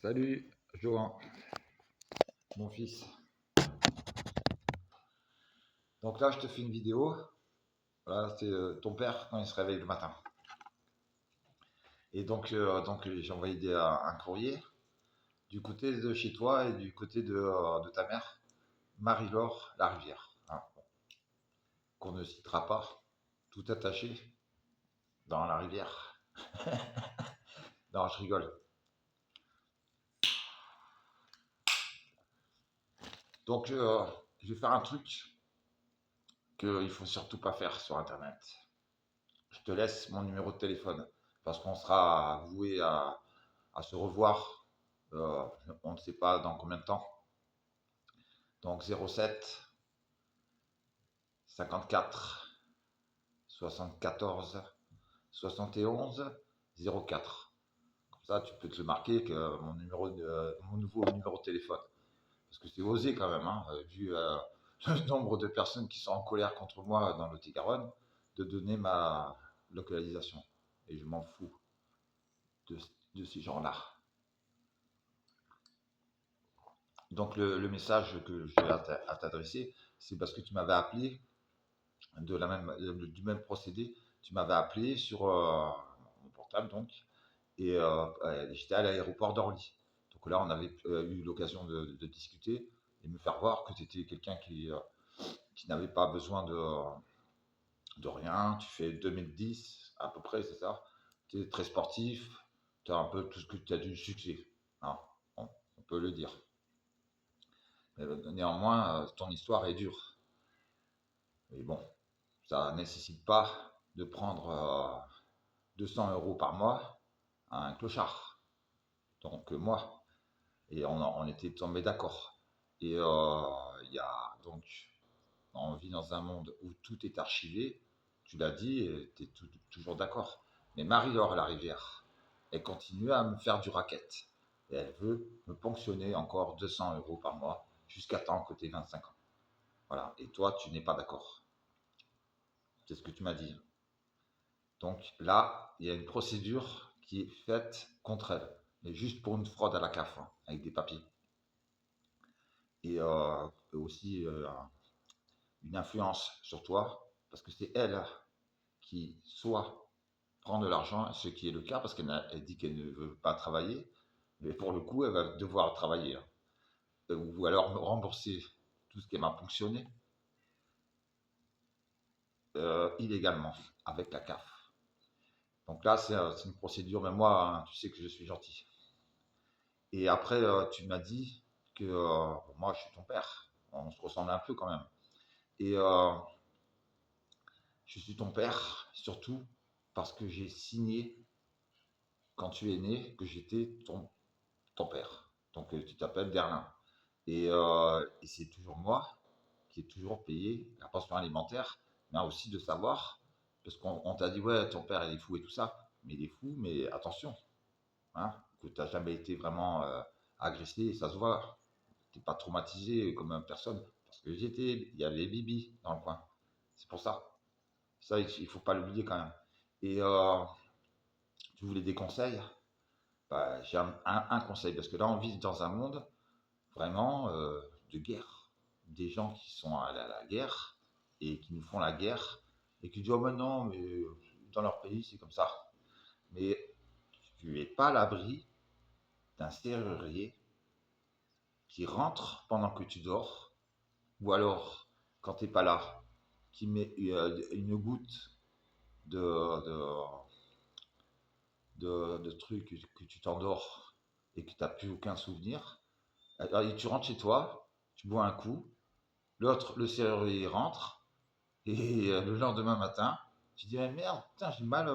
Salut, Johan, mon fils. Donc là, je te fais une vidéo. Voilà, c'est ton père quand il se réveille le matin. Et donc j'ai envoyé un courrier du côté de chez toi et du côté de ta mère, Marie-Laure Larivière, hein, bon, qu'on ne citera pas, tout attaché dans la rivière. Non, je rigole. Donc, je vais faire un truc qu'il faut surtout pas faire sur Internet. Je te laisse mon numéro de téléphone parce qu'on sera voué à se revoir. euh, on ne sait pas dans combien de temps. Donc 07 54 74 71 04. Comme ça, tu peux te le marquer que mon nouveau numéro de téléphone. Parce que c'est osé quand même, hein, vu le nombre de personnes qui sont en colère contre moi dans le Lot-et-Garonne, de donner ma localisation. Et je m'en fous de, de ces gens-là. Donc le message que j'ai à t'adresser, c'est parce que tu m'avais appelé du même procédé. Tu m'avais appelé sur mon portable donc, et j'étais à l'aéroport d'Orly. Donc là, on avait eu l'occasion de discuter et me faire voir que tu étais quelqu'un qui n'avait pas besoin de rien. Tu fais 2010 à peu près, c'est ça. Tu es très sportif. Tu as un peu tout ce que tu as du succès, hein, on peut le dire. Néanmoins, ton histoire est dure. Mais bon, ça ne nécessite pas de prendre 200 € par mois à un clochard. Donc moi, et on était tombé d'accord. Et donc, on vit dans un monde où tout est archivé. Tu l'as dit, et tu es toujours d'accord. Mais Marie-Laure Larivière, elle continue à me faire du racket. Et elle veut me ponctionner encore 200 € par mois jusqu'à temps que tu aies 25 ans. Voilà. Et toi, tu n'es pas d'accord. C'est ce que tu m'as dit. Donc là, il y a une procédure qui est faite contre elle, mais juste pour une fraude à la CAF, hein, avec des papiers. Et aussi une influence sur toi, parce que c'est elle qui soit prend de l'argent, ce qui est le cas, parce qu'elle dit qu'elle ne veut pas travailler, mais pour le coup, elle va devoir travailler, hein. Ou alors me rembourser tout ce qu'elle m'a ponctionné illégalement avec la CAF. Donc là, c'est une procédure, mais moi, hein, tu sais que je suis gentil. Et après, tu m'as dit que moi, je suis ton père. On se ressemble un peu quand même. Et je suis ton père, surtout parce que j'ai signé, quand tu es né, que j'étais ton père. Donc, tu t'appelles Derlin. Et c'est toujours moi qui ai toujours payé la pension alimentaire, mais aussi de savoir, parce qu'on t'a dit, ouais, ton père, il est fou et tout ça. Mais il est fou, mais attention, hein, que tu n'as jamais été vraiment agressé, et ça se voit. Tu n'es pas traumatisé comme personne, parce que il y avait Bibi dans le coin. C'est pour ça. Ça, il ne faut pas l'oublier quand même. Et tu voulais des conseils? Bah, j'ai un conseil, parce que là, on vit dans un monde vraiment de guerre. Des gens qui sont allés à la guerre et qui nous font la guerre et qui disent, oh, mais non, mais dans leur pays, c'est comme ça. Mais tu n'es pas à l'abri d'un serrurier qui rentre pendant que tu dors, ou alors, quand tu n'es pas là, qui met une goutte de, de, de trucs que tu t'endors et que tu n'as plus aucun souvenir. Alors, tu rentres chez toi, tu bois un coup, le serrurier rentre, et le lendemain matin, tu dis, ah, merde, putain, j'ai mal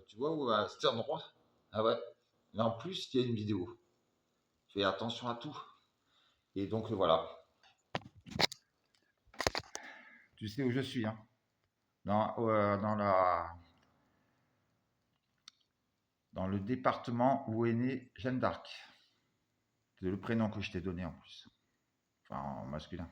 tu vois, à cet endroit. Ah ouais. Mais en plus, il y a une vidéo. Fais attention à tout. Et donc, voilà. Tu sais où je suis, hein. Dans le département où est née Jeanne d'Arc. C'est le prénom que je t'ai donné en plus. Enfin, en masculin.